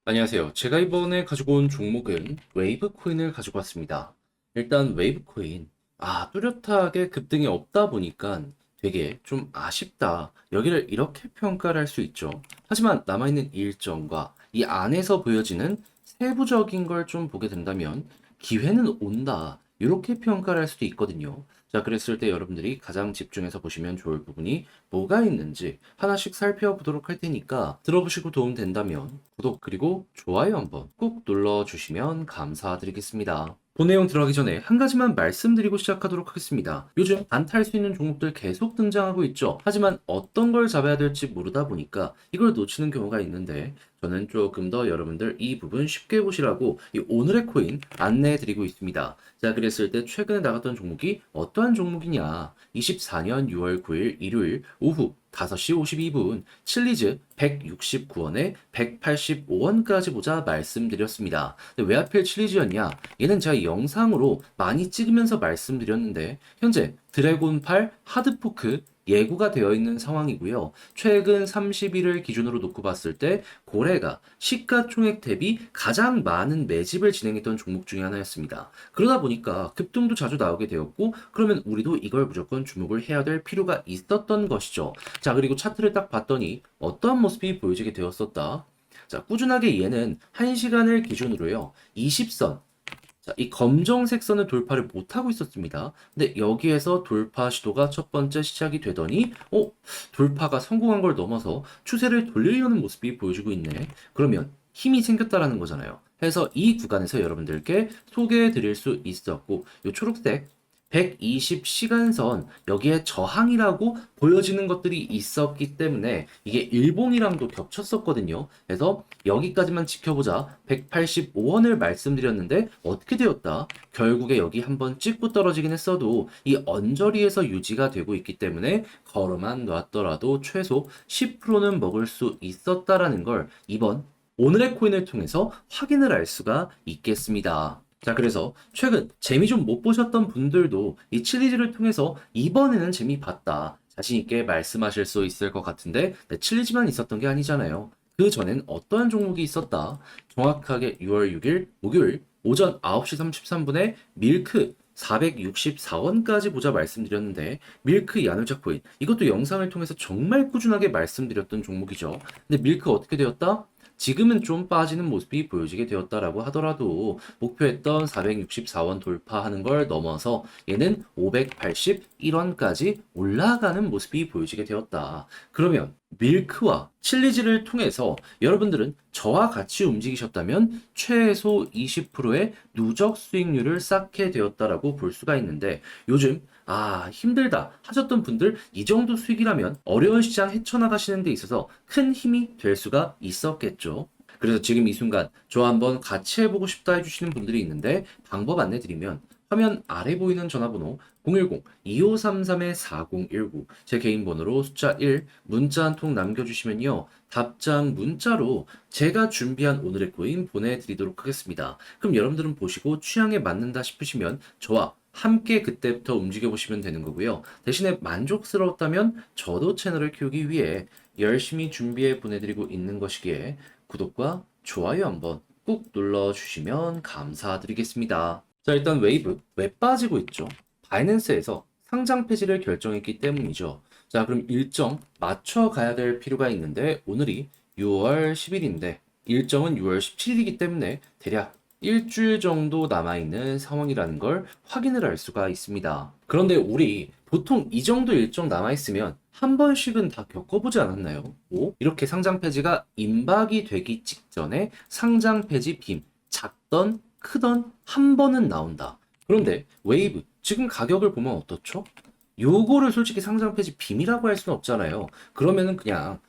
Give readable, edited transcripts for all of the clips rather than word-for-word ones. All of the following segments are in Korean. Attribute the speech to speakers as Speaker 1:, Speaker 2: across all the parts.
Speaker 1: 안녕하세요. 제가 이번에 가지고 온 종목은 웨이브 코인을 가지고 왔습니다. 일단 웨이브 코인, 뚜렷하게 급등이 없다 보니까 되게 좀 아쉽다. 여기를 이렇게 평가를 할 수 있죠. 하지만 남아있는 일정과 이 안에서 보여지는 세부적인 걸 좀 보게 된다면 기회는 온다. 이렇게 평가를 할 수도 있거든요. 자, 그랬을 때 여러분들이 가장 집중해서 보시면 좋을 부분이 뭐가 있는지 하나씩 살펴보도록 할 테니까 들어보시고 도움 된다면 구독 그리고 좋아요 한번 꾹 눌러주시면 감사드리겠습니다. 본 내용 들어가기 전에 한 가지만 말씀드리고 시작하도록 하겠습니다. 요즘 안탈 수 있는 종목들 계속 등장하고 있죠. 하지만 어떤 걸 잡아야 될지 모르다 보니까 이걸 놓치는 경우가 있는데 저는 조금 더 여러분들 이 부분 쉽게 보시라고 이 오늘의 코인 안내해드리고 있습니다. 자, 그랬을 때 최근에 나갔던 종목이 어떠한 종목이냐? 24년 6월 9일 일요일 오후 5시 52분 칠리즈 169원에 185원까지 보자 말씀드렸습니다. 근데 왜 하필 칠리즈였냐? 얘는 제가 영상으로 많이 찍으면서 말씀드렸는데 현재 드래곤8 하드포크 예고가 되어 있는 상황이고요. 최근 30일을 기준으로 놓고 봤을 때 고래가 시가총액 대비 가장 많은 매집을 진행했던 종목 중에 하나였습니다. 그러다 보니까 급등도 자주 나오게 되었고 그러면 우리도 이걸 무조건 주목을 해야 될 필요가 있었던 것이죠. 자, 그리고 차트를 딱 봤더니 어떠한 모습이 보여지게 되었었다. 자, 꾸준하게 얘는 1시간을 기준으로요. 20선, 자, 이 검정색 선을 돌파를 못하고 있었습니다. 근데 여기에서 돌파 시도가 첫 번째 시작이 되더니, 돌파가 성공한 걸 넘어서 추세를 돌리려는 모습이 보여지고 있네. 그러면 힘이 생겼다라는 거잖아요. 해서 이 구간에서 여러분들께 소개해 드릴 수 있었고, 이 초록색 120시간선 여기에 저항이라고 보여지는 것들이 있었기 때문에 이게 일봉이랑도 겹쳤었거든요. 그래서 여기까지만 지켜보자 185원을 말씀드렸는데 어떻게 되었다? 결국에 여기 한번 찍고 떨어지긴 했어도 이 언저리에서 유지가 되고 있기 때문에 걸어만 놨더라도 최소 10%는 먹을 수 있었다라는 걸 이번 오늘의 코인을 통해서 확인을 할 수가 있겠습니다. 자, 그래서 최근 재미 좀 못 보셨던 분들도 이 칠리즈를 통해서 이번에는 재미 봤다. 자신있게 말씀하실 수 있을 것 같은데, 네, 칠리즈만 있었던 게 아니잖아요. 그 전엔 어떠한 종목이 있었다. 정확하게 6월 6일 목요일 오전 9시 33분에 밀크 464원까지 보자 말씀드렸는데 밀크 야누자 코인 이것도 영상을 통해서 정말 꾸준하게 말씀드렸던 종목이죠. 근데 밀크 어떻게 되었다? 지금은 좀 빠지는 모습이 보여지게 되었다라고 하더라도 목표했던 464원 돌파하는 걸 넘어서 얘는 581원까지 올라가는 모습이 보여지게 되었다. 그러면 밀크와 칠리즈를 통해서 여러분들은 저와 같이 움직이셨다면 최소 20%의 누적 수익률을 쌓게 되었다라고 볼 수가 있는데 요즘 힘들다 하셨던 분들 이 정도 수익이라면 어려운 시장 헤쳐나가시는 데 있어서 큰 힘이 될 수가 있었겠죠. 그래서 지금 이 순간 저 한번 같이 해보고 싶다 해주시는 분들이 있는데 방법 안내드리면 화면 아래 보이는 전화번호 010-2533-4019 제 개인 번호로 숫자 1 문자 한 통 남겨주시면요. 답장 문자로 제가 준비한 오늘의 코인 보내드리도록 하겠습니다. 그럼 여러분들은 보시고 취향에 맞는다 싶으시면 저와 함께 그때부터 움직여 보시면 되는 거고요. 대신에 만족스러웠다면 저도 채널을 키우기 위해 열심히 준비해 보내드리고 있는 것이기에 구독과 좋아요 한번 꾹 눌러주시면 감사드리겠습니다. 자, 일단 웨이브 왜 빠지고 있죠? 바이낸스에서 상장 폐지를 결정했기 때문이죠. 자, 그럼 일정 맞춰가야 될 필요가 있는데 오늘이 6월 10일인데 일정은 6월 17일이기 때문에 대략 일주일 정도 남아있는 상황이라는 걸 확인을 할 수가 있습니다. 그런데 우리 보통 이 정도 일정 남아있으면 한 번씩은 다 겪어보지 않았나요? 이렇게 상장 폐지가 임박이 되기 직전에 상장 폐지 빔, 작던 크던 한 번은 나온다. 그런데 웨이브 지금 가격을 보면 어떻죠? 요거를 솔직히 상장 폐지 빔이라고 할 수는 없잖아요. 그러면은 그냥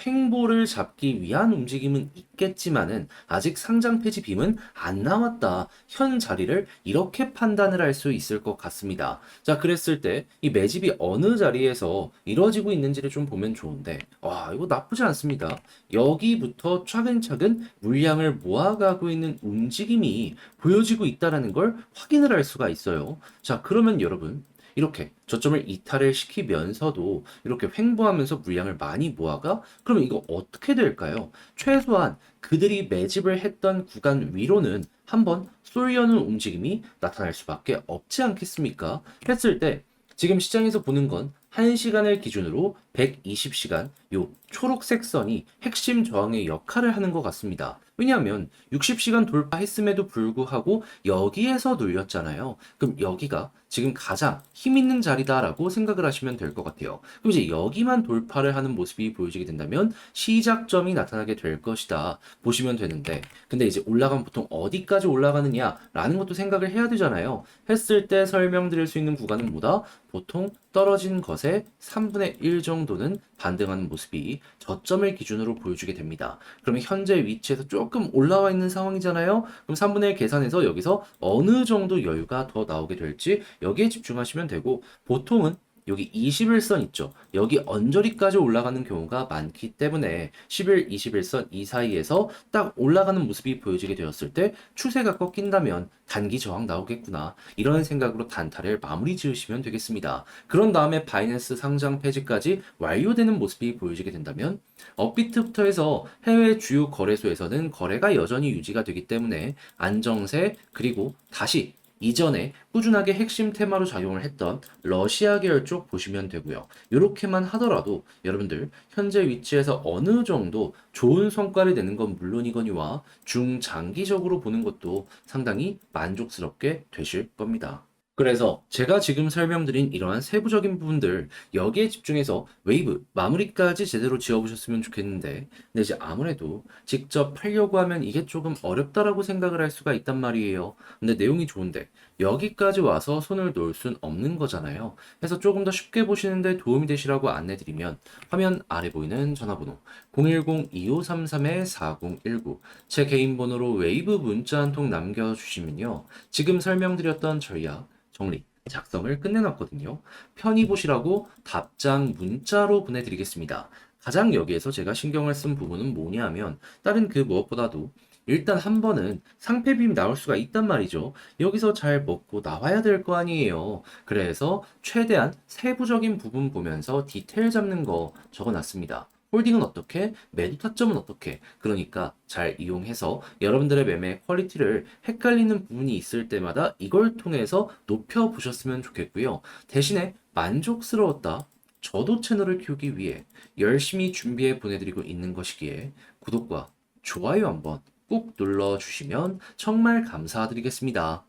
Speaker 1: 횡보를 잡기 위한 움직임은 있겠지만은 아직 상장 폐지 빔은 안 나왔다. 현 자리를 이렇게 판단을 할 수 있을 것 같습니다. 자, 그랬을 때 이 매집이 어느 자리에서 이루어지고 있는지를 좀 보면 좋은데 이거 나쁘지 않습니다. 여기부터 차근차근 물량을 모아가고 있는 움직임이 보여지고 있다는 걸 확인을 할 수가 있어요. 자, 그러면 여러분 이렇게 저점을 이탈을 시키면서도 이렇게 횡보하면서 물량을 많이 모아가 그러면 이거 어떻게 될까요? 최소한 그들이 매집을 했던 구간 위로는 한번 쏠려는 움직임이 나타날 수밖에 없지 않겠습니까? 했을 때 지금 시장에서 보는 건 1시간을 기준으로 120시간 요 초록색 선이 핵심 저항의 역할을 하는 것 같습니다. 왜냐하면 60시간 돌파했음에도 불구하고 여기에서 눌렸잖아요. 그럼 여기가 지금 가장 힘 있는 자리다라고 생각을 하시면 될 것 같아요. 그럼 이제 여기만 돌파를 하는 모습이 보여지게 된다면 시작점이 나타나게 될 것이다 보시면 되는데, 근데 이제 올라가면 보통 어디까지 올라가느냐라는 것도 생각을 해야 되잖아요. 했을 때 설명드릴 수 있는 구간은 뭐다? 보통 떨어진 것의 3분의 1 정도는 반등하는 모습이 저점을 기준으로 보여주게 됩니다. 그러면 현재 위치에서 조금 올라와 있는 상황이잖아요. 그럼 3분의 1 계산해서 여기서 어느 정도 여유가 더 나오게 될지 여기에 집중하시면 되고, 보통은 여기 21선 있죠. 여기 언저리까지 올라가는 경우가 많기 때문에 10일, 21선 이 사이에서 딱 올라가는 모습이 보여지게 되었을 때 추세가 꺾인다면 단기 저항 나오겠구나, 이런 생각으로 단타를 마무리 지으시면 되겠습니다. 그런 다음에 바이낸스 상장 폐지까지 완료되는 모습이 보여지게 된다면 업비트부터 해서 해외 주요 거래소에서는 거래가 여전히 유지가 되기 때문에 안정세, 그리고 다시 이전에 꾸준하게 핵심 테마로 작용을 했던 러시아 계열 쪽 보시면 되고요. 이렇게만 하더라도 여러분들 현재 위치에서 어느 정도 좋은 성과를 내는 건 물론이거니와 중장기적으로 보는 것도 상당히 만족스럽게 되실 겁니다. 그래서 제가 지금 설명드린 이러한 세부적인 부분들 여기에 집중해서 웨이브 마무리까지 제대로 지어보셨으면 좋겠는데, 근데 이제 아무래도 직접 팔려고 하면 이게 조금 어렵다라고 생각을 할 수가 있단 말이에요. 근데 내용이 좋은데 여기까지 와서 손을 놓을 순 없는 거잖아요. 그래서 조금 더 쉽게 보시는데 도움이 되시라고 안내드리면 화면 아래 보이는 전화번호 010-2533-4019 제 개인 번호로 웨이브 문자 한 통 남겨주시면요, 지금 설명드렸던 전략 정리, 작성을 끝내놨거든요. 편히 보시라고 답장 문자로 보내드리겠습니다. 가장 여기에서 제가 신경을 쓴 부분은 뭐냐 하면 다른 그 무엇보다도 일단 한 번은 상패 빔 나올 수가 있단 말이죠. 여기서 잘 먹고 나와야 될 거 아니에요. 그래서 최대한 세부적인 부분 보면서 디테일 잡는 거 적어놨습니다. 홀딩은 어떻게, 매도 타점은 어떻게, 그러니까 잘 이용해서 여러분들의 매매 퀄리티를 헷갈리는 부분이 있을 때마다 이걸 통해서 높여보셨으면 좋겠고요. 대신에 만족스러웠다, 저도 채널을 키우기 위해 열심히 준비해 보내드리고 있는 것이기에 구독과 좋아요 한번 꾹 눌러주시면 정말 감사드리겠습니다.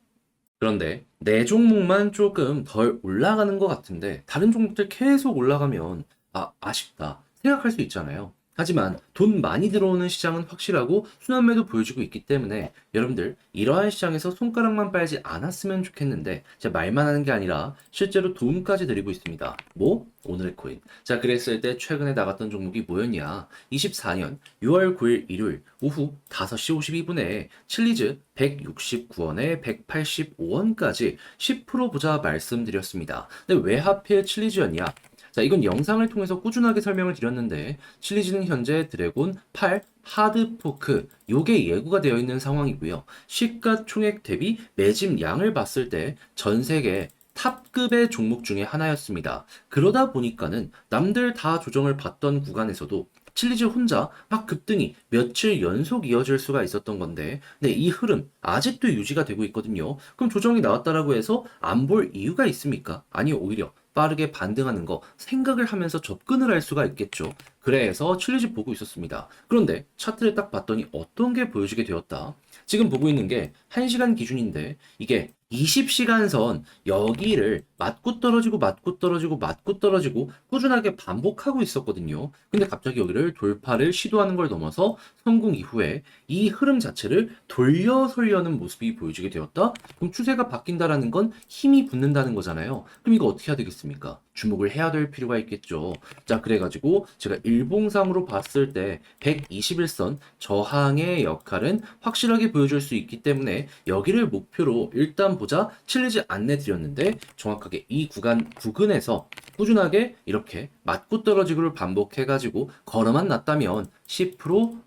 Speaker 1: 그런데 내 종목만 조금 덜 올라가는 것 같은데 다른 종목들 계속 올라가면 아쉽다 생각할 수 있잖아요. 하지만 돈 많이 들어오는 시장은 확실하고 순환매도 보여주고 있기 때문에 여러분들 이러한 시장에서 손가락만 빨지 않았으면 좋겠는데, 제가 말만 하는 게 아니라 실제로 도움까지 드리고 있습니다. 뭐? 오늘의 코인. 자, 그랬을 때 최근에 나갔던 종목이 뭐였냐? 24년 6월 9일 일요일 오후 5시 52분에 칠리즈 169원에 185원까지 10% 보자 말씀드렸습니다. 근데 왜 하필 칠리즈였냐? 자, 이건 영상을 통해서 꾸준하게 설명을 드렸는데 칠리즈는 현재 드래곤 8 하드포크 요게 예고가 되어 있는 상황이고요. 시가총액 대비 매집 양을 봤을 때 전 세계 탑급의 종목 중에 하나였습니다. 그러다 보니까는 남들 다 조정을 받던 구간에서도 칠리즈 혼자 막 급등이 며칠 연속 이어질 수가 있었던 건데, 네, 이 흐름 아직도 유지가 되고 있거든요. 그럼 조정이 나왔다라고 해서 안 볼 이유가 있습니까? 아니, 오히려 빠르게 반등하는 거 생각을 하면서 접근을 할 수가 있겠죠. 그래서 칠리즈 보고 있었습니다. 그런데 차트를 딱 봤더니 어떤 게 보여지게 되었다. 지금 보고 있는 게 1시간 기준인데 이게 20시간 선 여기를 맞고 떨어지고 맞고 떨어지고 맞고 떨어지고 꾸준하게 반복하고 있었거든요. 근데 갑자기 여기를 돌파를 시도하는 걸 넘어서 성공 이후에 이 흐름 자체를 돌려서려는 모습이 보여지게 되었다? 그럼 추세가 바뀐다라는 건 힘이 붙는다는 거잖아요. 그럼 이거 어떻게 해야 되겠습니까? 주목을 해야 될 필요가 있겠죠. 자, 그래가지고 제가 일봉상으로 봤을 때 121선 저항의 역할은 확실하게 보여줄 수 있기 때문에 여기를 목표로 일단 보자 칠리지 안내 드렸는데, 정확하게 이 구간에서 꾸준하게 이렇게 맞고 떨어지고를 반복해가지고 걸어만 놨다면 10%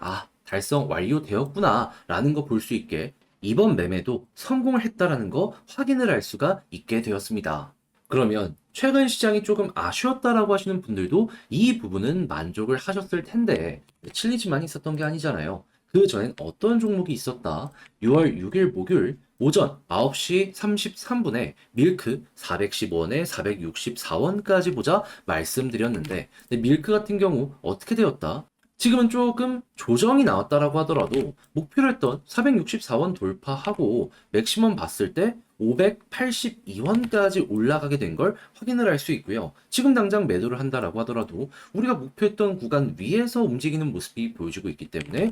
Speaker 1: 달성 완료되었구나 라는 거 볼 수 있게 이번 매매도 성공을 했다라는 거 확인을 할 수가 있게 되었습니다. 그러면 최근 시장이 조금 아쉬웠다라고 하시는 분들도 이 부분은 만족을 하셨을 텐데 칠리지만 있었던 게 아니잖아요. 그 전엔 어떤 종목이 있었다. 6월 6일 목요일 오전 9시 33분에 밀크 410원에 464원까지 보자 말씀드렸는데 밀크 같은 경우 어떻게 되었다? 지금은 조금 조정이 나왔다라고 하더라도 목표로 했던 464원 돌파하고 맥시멈 봤을 때 582원까지 올라가게 된 걸 확인을 할 수 있고요. 지금 당장 매도를 한다라고 하더라도 우리가 목표했던 구간 위에서 움직이는 모습이 보여지고 있기 때문에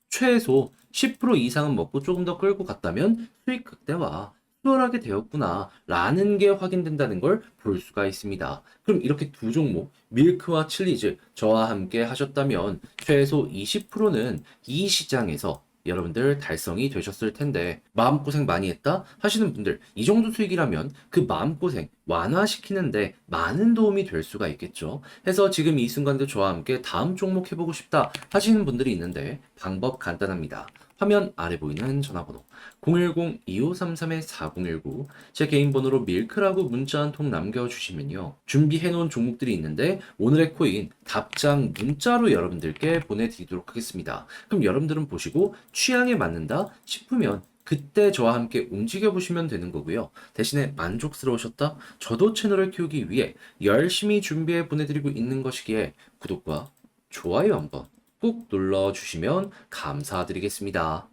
Speaker 1: 최소 10% 이상은 먹고 조금 더 끌고 갔다면 수익 극대화 수월하게 되었구나 라는 게 확인된다는 걸 볼 수가 있습니다. 그럼 이렇게 두 종목 밀크와 칠리즈 저와 함께 하셨다면 최소 20%는 이 시장에서 여러분들 달성이 되셨을 텐데 마음고생 많이 했다 하시는 분들 이 정도 수익이라면 그 마음고생 완화시키는데 많은 도움이 될 수가 있겠죠. 해서 지금 이 순간도 저와 함께 다음 종목 해보고 싶다 하시는 분들이 있는데 방법 간단합니다. 화면 아래 보이는 전화번호 010-2533-4019 제 개인 번호로 밀크라고 문자 한 통 남겨주시면요. 준비해놓은 종목들이 있는데 오늘의 코인 답장 문자로 여러분들께 보내드리도록 하겠습니다. 그럼 여러분들은 보시고 취향에 맞는다 싶으면 그때 저와 함께 움직여 보시면 되는 거고요. 대신에 만족스러우셨다? 저도 채널을 키우기 위해 열심히 준비해 보내드리고 있는 것이기에 구독과 좋아요 한번 꾹 눌러주시면 감사드리겠습니다.